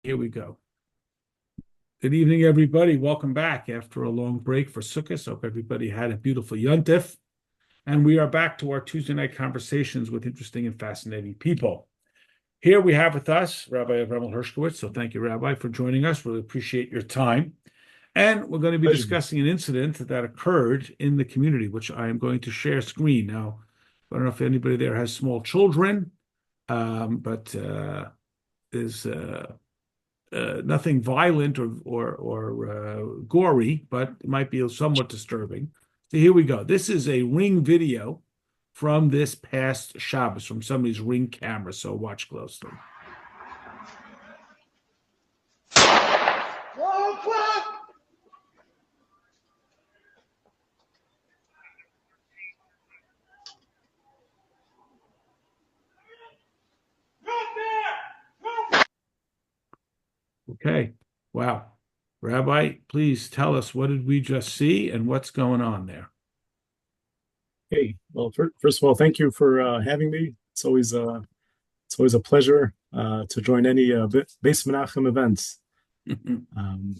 Here we go. Good evening, everybody. Welcome back after a long break for Sukkot. Hope everybody had a beautiful Yontif. And we are back to our Tuesday night conversations with interesting and fascinating people. Here we have with us Rabbi Avremel Hershkovich. So thank you, Rabbi, for joining us. Really appreciate your time. And we're going to be Pleasure. discussing an incident that occurred in the community, which I am going to share screen. Now, I don't know if anybody there has small children, but is nothing violent or gory, but it might be somewhat disturbing. So here we go. This is a Ring video from this past Shabbos from somebody's Ring camera. So watch closely. Okay. Wow. Rabbi, please tell us, what did we just see and what's going on there? Hey, well, first of all, thank you for having me. It's always a pleasure to join any Beis Menachem events. Um,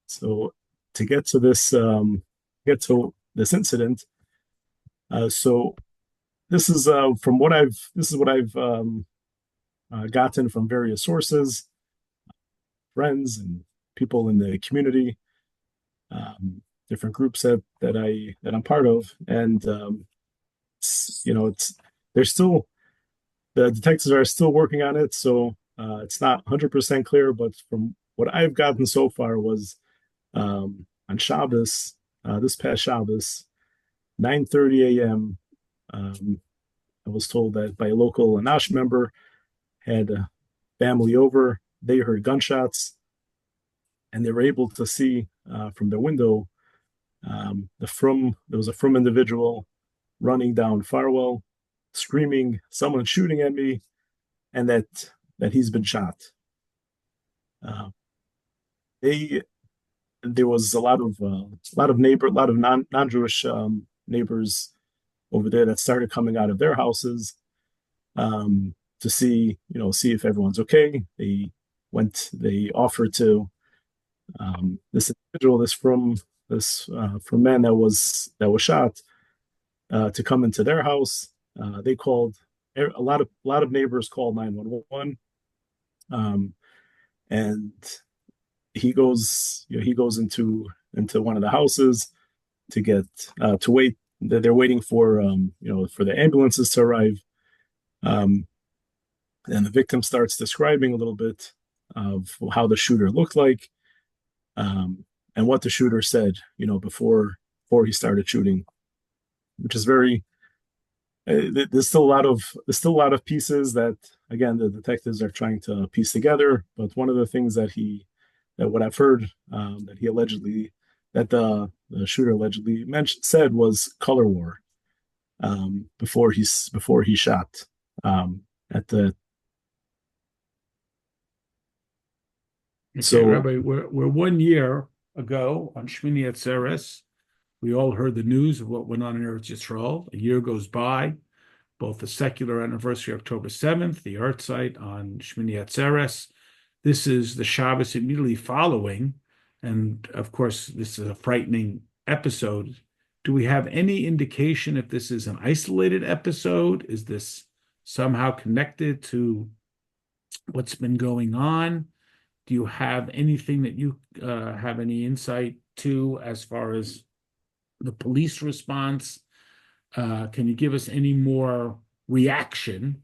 so to get to this incident, so this is what I've gotten from various sources, friends, and people in the community, different groups that I'm part of, and it's there's still the detectives are still working on it, so it's not 100% clear. But from what I've gotten so far was on Shabbos, this past Shabbos, 9:30 a.m. I was told that by a local Anash member had a family over. They heard gunshots, and they were able to see from their window there was a frum individual running down Farwell, screaming, "Someone's shooting at me," and that he's been shot. Uh, they There was a lot of non-Jewish neighbors over there that started coming out of their houses to see if everyone's okay. They offered to this individual, from man that was shot, to come into their house. They called a lot of neighbors called 911, and he goes into one of the houses to wait. They're waiting for the ambulances to arrive, um, and the victim starts describing a little bit of how the shooter looked like, and what the shooter said, before he started shooting, which is very. There's still a lot of pieces that, again, the detectives are trying to piece together. But one of the things that what I've heard, that the shooter allegedly said was color war, before he shot, at the Okay, so Rabbi, we're 1 year ago on Shmini Atzeres. We all heard the news of what went on in Eretz Yisrael. A year goes by, both the secular anniversary, October 7th, the Art site on Shmini Atzeres. This is the Shabbos immediately following. And of course, this is a frightening episode. Do we have any indication if this is an isolated episode? Is this somehow connected to what's been going on? Do you have anything that you have any insight to as far as the police response? Can you give us any more reaction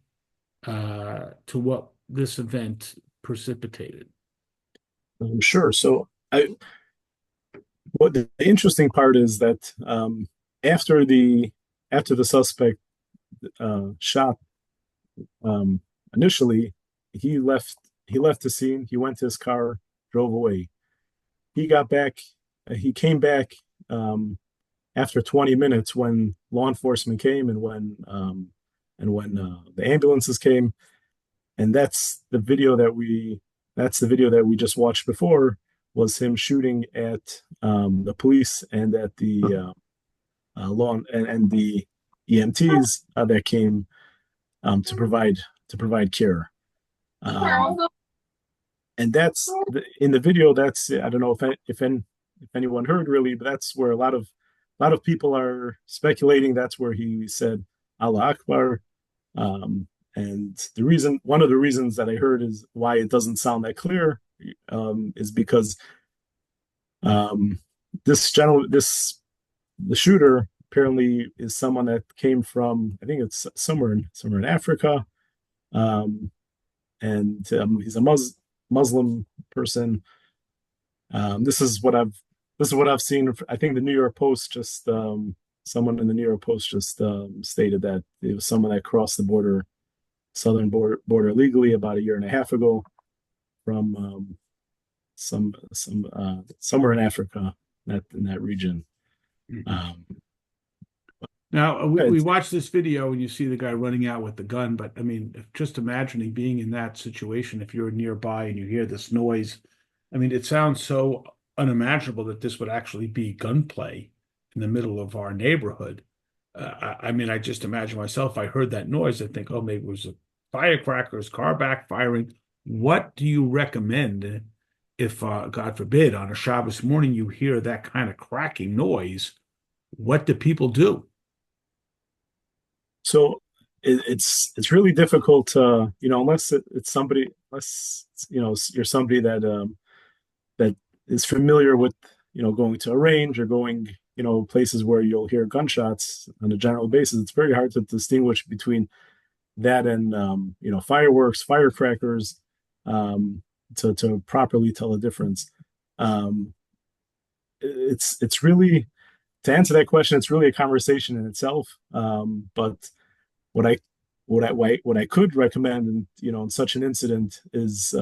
to what this event precipitated? sure. So what the interesting part is that, after the suspect shot, um, initially, he left the scene. He went to his car, drove away. He got back. He came back, after 20 minutes, when law enforcement came, and when the ambulances came. And that's the video that we just watched before, was him shooting at the police and at the law and the EMTs that came, um, to provide care. Um, Okay. and that's in the video. That's I don't know if anyone heard really, but that's where a lot of people are speculating. That's where he said Allah Akbar. Um, and one of the reasons that I heard is why it doesn't sound that clear, is because um, the shooter apparently is someone that came from, I think it's somewhere in Africa, um, and he's a Muslim person. This is what I've seen. I think the New York Post just someone in the New York Post just stated that it was someone that crossed the southern border illegally about a year and a half ago from somewhere in Africa, in that region. Mhm. Um, Now, we it's, watch this video and you see the guy running out with the gun, but I mean, just imagining being in that situation, if you're nearby and you hear this noise, I mean, it sounds so unimaginable that this would actually be gunplay in the middle of our neighborhood. I mean, I just imagine myself, I heard that noise, I think, oh, maybe it was a firecrackers, car backfiring. What do you recommend if, God forbid, on a Shabbos morning you hear that kind of cracking noise? What do people do? so it's really difficult to, unless it's somebody, unless you're somebody that is familiar with, going to a range or going, places where you'll hear gunshots on a general basis. It's very hard to distinguish between that and, fireworks, firecrackers, um, to properly tell the difference. Um, it's really, to answer that question, it's really a conversation in itself. But what I what I could recommend, in such an incident is,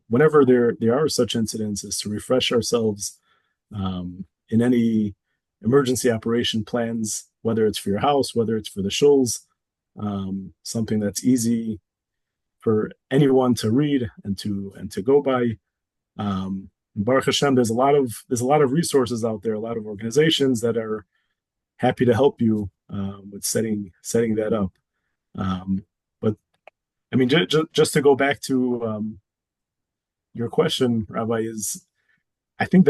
whenever there are such incidents, is to refresh ourselves, in any emergency operation plans, whether it's for your house, whether it's for the shuls, something that's easy for anyone to read and to go by. Baruch Hashem, there's a lot of resources out there, a lot of organizations that are happy to help you, with setting that up. But I mean, just to go back to, your question, Rabbi, is I think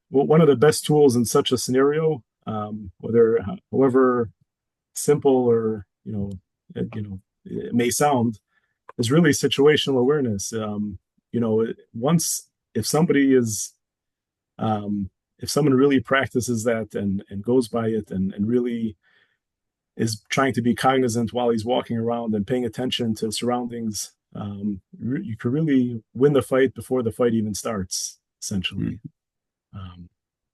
one of the best tools in such a scenario, whether however simple or it may sound, is really situational awareness. Once if somebody is if someone really practices that and goes by it and really is trying to be cognizant while he's walking around and paying attention to surroundings, you could really win the fight before the fight even starts, essentially. Um,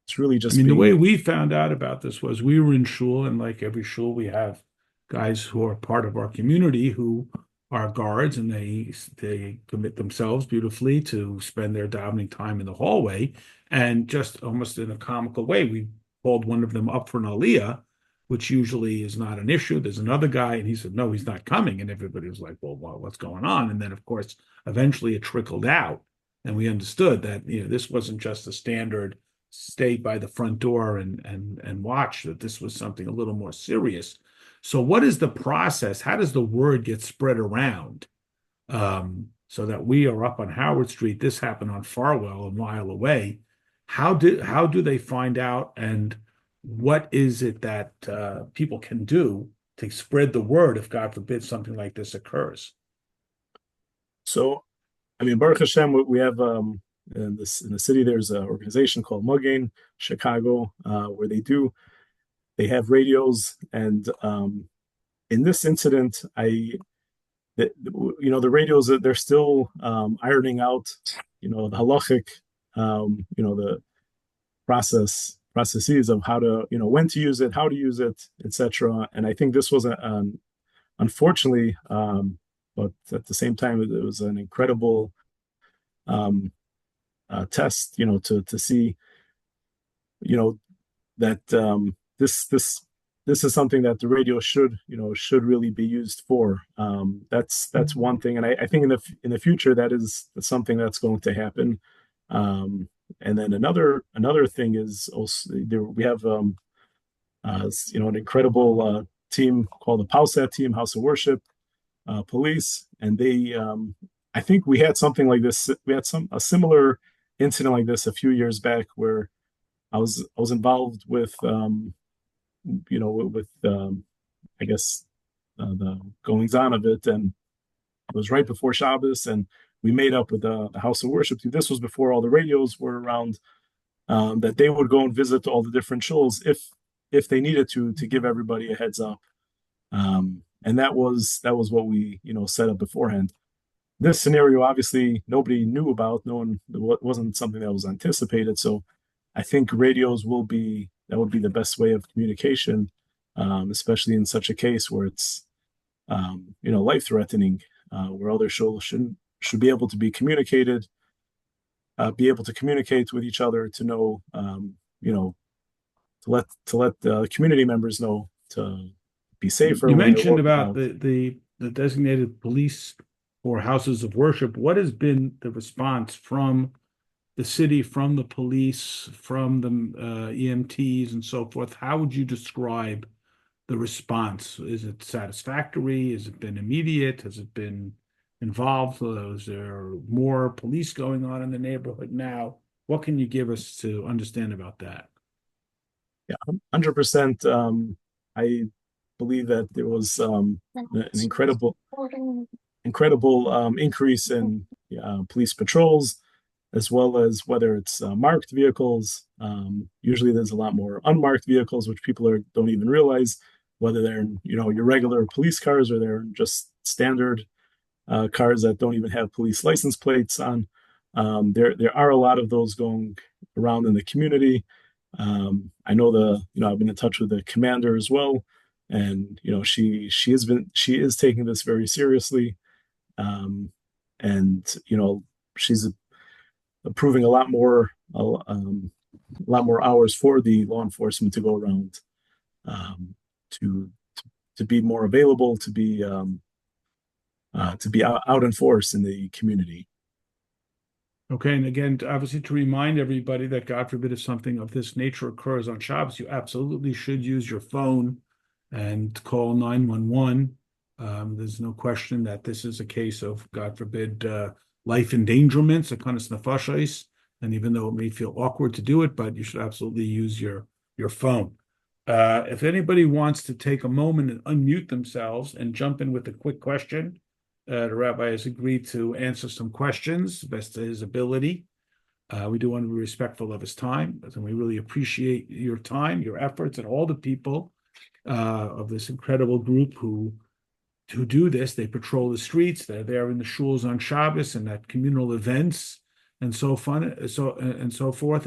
it's really I just mean, the way being. we found out about this was we were in shul, and like every shul, we have guys who are part of our community who are guards, and they commit themselves beautifully to spend their davening time in the hallway. And just almost in a comical way, we called one of them up for an aliyah, which usually is not an issue. There's another guy, and he said, no, he's not coming. And everybody was like, well, what's going on? And then, of course, eventually it trickled out, and we understood that this wasn't just a standard stay by the front door and watch, that this was something a little more serious. So what is the process? How does the word get spread around, so that we are up on Howard Street? This happened on Farwell, a mile away. How do they find out, and what is it that people can do to spread the word if, God forbid, something like this occurs? So, I mean, Baruch Hashem, we have, in the city, there's an organization called Mugain Chicago, where they have radios, and, in this incident, the radios, they're still, ironing out, the halachic, the processes of how to, when to use it, how to use it, etc. And I think this was unfortunately, but at the same time, it was an incredible, um, test, to see, you know, that, this is something that the radio should really be used for. That's one thing, and I think in the future that's something that's going to happen. Um, and then another thing is also there we have, an incredible, team called the POWSAT team, House of Worship, Police, and they, I think we had something like this. We had a similar incident like this a few years back where I was involved with I guess the goings on of it, and it was right before Shabbos, and we made up with the House of Worship. This was before all the radios were around. That they would go and visit all the different shuls if they needed to give everybody a heads up. And that was what we set up beforehand. This scenario, obviously, nobody knew about. No one, it wasn't something that was anticipated. So I think radios that would be the best way of communication, especially in such a case where it's life threatening, where other shuls should be able to be able to communicate with each other, to know, to let the community members know to be safer You when they're mentioned walking about out. the designated police or houses of worship. What has been the response from the city, from the police, from the EMTs and so forth? How would you describe the response? Is it satisfactory? Has it been immediate? Has it been involved? Is there more police going on in the neighborhood now? What can you give us to understand about that? Yeah, 100%. I believe that there was an incredible increase in police patrols, as well as whether it's marked vehicles. Usually, there's a lot more unmarked vehicles, which don't even realize whether they're your regular police cars or they're just standard cars that don't even have police license plates on. There are a lot of those going around in the community. I know I've been in touch with the commander as well, and she is taking this very seriously, and she's approving a lot more hours for the law enforcement to go around, to be more available, to be out in force in the community. Okay, and again, obviously to remind everybody that God forbid if something of this nature occurs on Shabbos, you absolutely should use your phone and call 911. There's no question that this is a case of, God forbid, life endangerment, a kanas nefashos. And even though it may feel awkward to do it, but you should absolutely use your phone. If anybody wants to take a moment and unmute themselves and jump in with a quick question, the rabbi has agreed to answer some questions best to his ability. We do want to be respectful of his time, and we really appreciate your time, your efforts, and all the people of this incredible group who do this. They patrol the streets. They're there in the shuls on Shabbos and at communal events and so forth.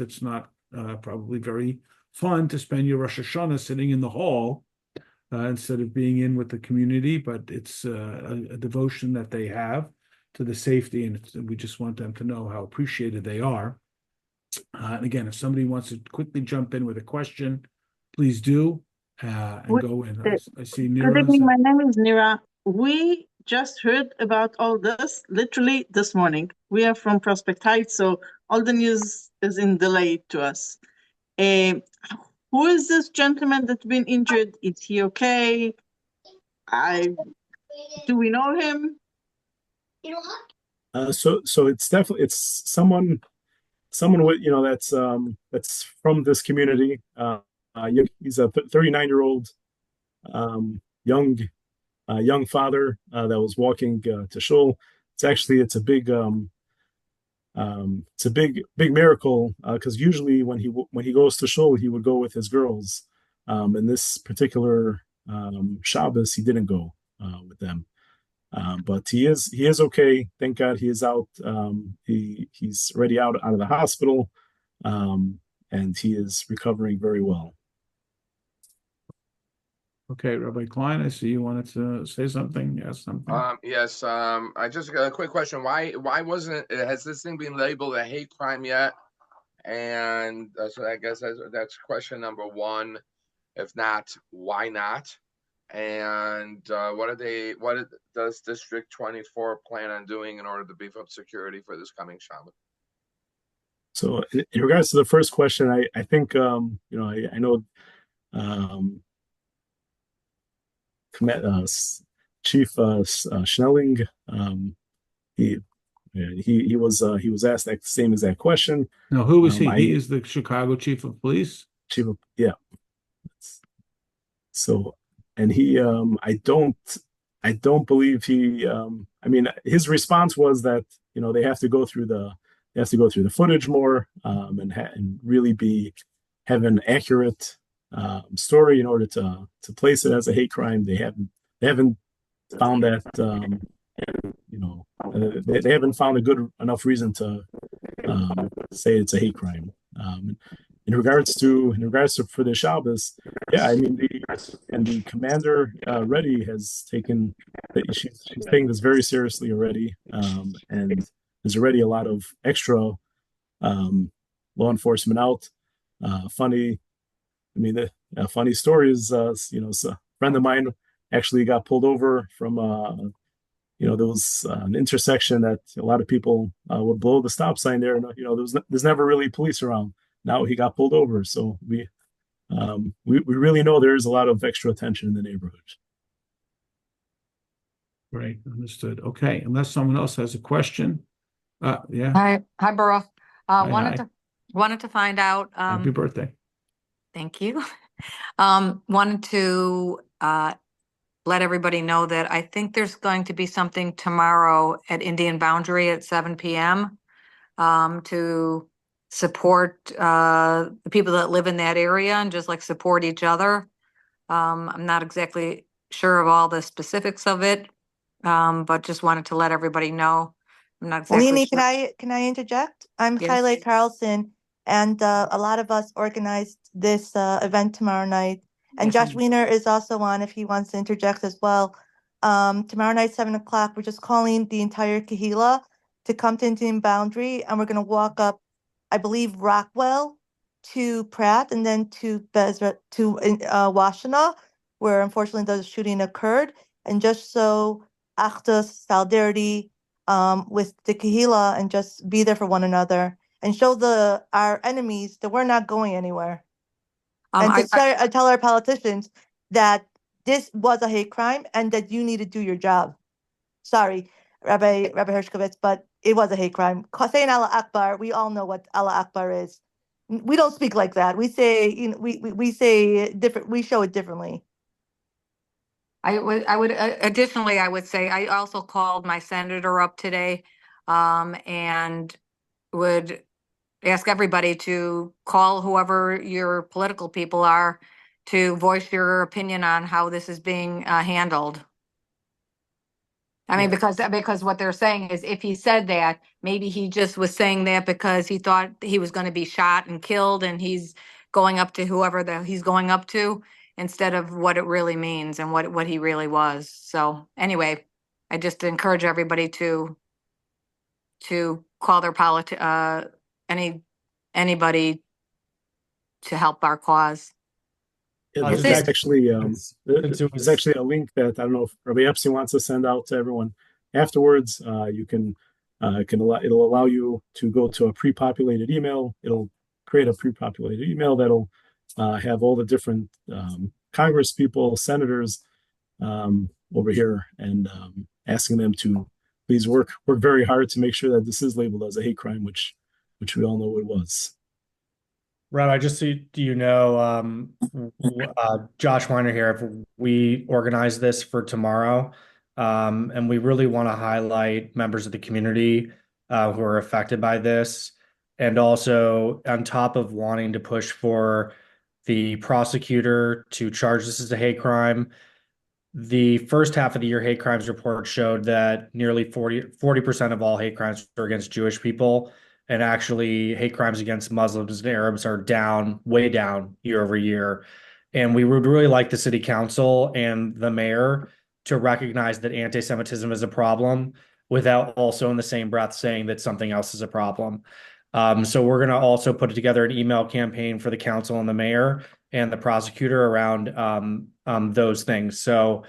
It's not probably very fun to spend your Rosh Hashanah sitting in the hall instead of being in with the community, but it's a devotion that they have to the safety, and we just want them to know how appreciated they are. And again, if somebody wants to quickly jump in with a question, please do, and go in. I see Good Nira's. evening. My name is Nira. We just heard about all this literally this morning. We are from Prospect Heights, so all the news is in delay to us. Uh, who is this gentleman that's been injured? Is he okay? Do we know him? So it's someone with that's from this community. He's a 39-year-old um, young young father that was walking to shul. It's a big miracle, because usually when he goes to shul, he would go with his girls. In this particular Shabbos, he didn't go with them. But he is okay. Thank God he is out. He's already out of the hospital, and he is recovering very well. Okay, Rabbi Klein, I see you wanted to say something. Yes, something. Yes. I just got a quick question. Why wasn't has this thing been labeled a hate crime yet? And so I guess that's question number one. If not, why not? And what does District 24 plan on doing in order to beef up security for this coming Shabbat? So in regards to the first question, I think I know Chief Schnelling. he was asked that same exact question. Now, who is he? I He is the Chicago chief of police. yeah. So, and he I don't believe he I mean his response was that they have to go through the footage more and really have an accurate story in order to place it as a hate crime. They haven't found that they haven't found a good enough reason to say it's a hate crime. In regards to for the Shabbos, yeah, I mean the commander Reddy has taken she's taking this very seriously already, and there's already a lot of extra law enforcement out. Funny, I mean the funny story is a friend of mine actually got pulled over from there was an intersection that a lot of people would blow the stop sign there, and there's never really police around. Now he got pulled over, so we really know there is a lot of extra attention in the neighborhood. Right, understood. Okay, unless someone else has a question. Yeah. Hi, Baruch. Hi, Wanted to find out. Happy birthday. Thank you. Wanted to let everybody know that I think there's going to be something tomorrow at Indian Boundary at 7 p.m. To support the people that live in that area and just like support each other. I'm not exactly sure of all the specifics of it, but just wanted to let everybody know. I'm not exactly Leni, sure. can I interject? I'm Yes. Kylie Carlson, and a lot of us organized this event tomorrow night. And Yes. Josh Wiener is also on if he wants to interject as well. Tomorrow night, 7 o'clock, we're just calling the entire Kahila to come to Indian Boundary, and we're going to walk up, I believe, Rockwell to Pratt, and then to Washtenaw, where unfortunately the shooting occurred. And just so Achdus, solidarity with the Kahila, and just be there for one another and show our enemies that we're not going anywhere. And to tell our politicians that this was a hate crime and that you need to do your job. Sorry, Rabbi Hershkovich, but it was a hate crime. Saying Allah Akbar, we all know what Allah Akbar is. We don't speak like that. We say, we say different. We show it differently. I would additionally, I would say I also called my senator up today, and would ask everybody to call whoever your political people are to voice your opinion on how this is being handled. I mean, because what they're saying is if he said that, maybe he just was saying that because he thought he was going to be shot and killed and he's going up to whoever he's going up to instead of what it really means and what he really was. So anyway, I just encourage everybody to call their anybody to help our cause. Yeah, there's actually a link that I don't know if Rabbi Epstein wants to send out to everyone afterwards. It'll allow you to go to a pre-populated email. It'll create a pre-populated email that'll have all the different Congress people, senators over here, and asking them to please work very hard to make sure that this is labeled as a hate crime, which we all know it was. Rabbi, just so you know, Josh Weiner here, if we organize this for tomorrow, and we really want to highlight members of the community who are affected by this. And also on top of wanting to push for the prosecutor to charge this as a hate crime, the first half of the year hate crimes report showed that nearly 40% of all hate crimes are against Jewish people. And actually, hate crimes against Muslims and Arabs are way down year over year. And we would really like the city council and the mayor to recognize that anti-Semitism is a problem without also in the same breath saying that something else is a problem. So we're going to also put together an email campaign for the council and the mayor and the prosecutor around those things. So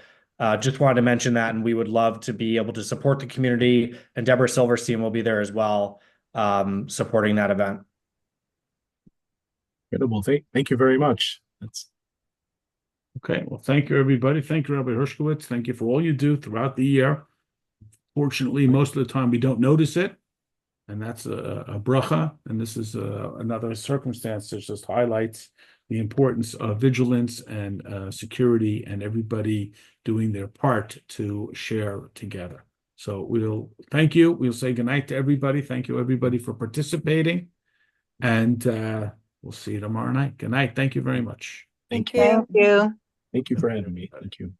just wanted to mention that, and we would love to be able to support the community. And Deborah Silverstein will be there as well, supporting that event. Incredible. Thank you very much. That's okay. Well, thank you, everybody. Thank you, Rabbi Hershkovich. Thank you for all you do throughout the year. Fortunately, most of the time we don't notice it, and that's a bracha. And this is another circumstance that just highlights the importance of vigilance and security, and everybody doing their part to share together. So we'll thank you. We'll say goodnight to everybody. Thank you, everybody, for participating. And we'll see you tomorrow night. Good night. Thank you very much. Thank you. Thank you. Thank you for having me. Thank you.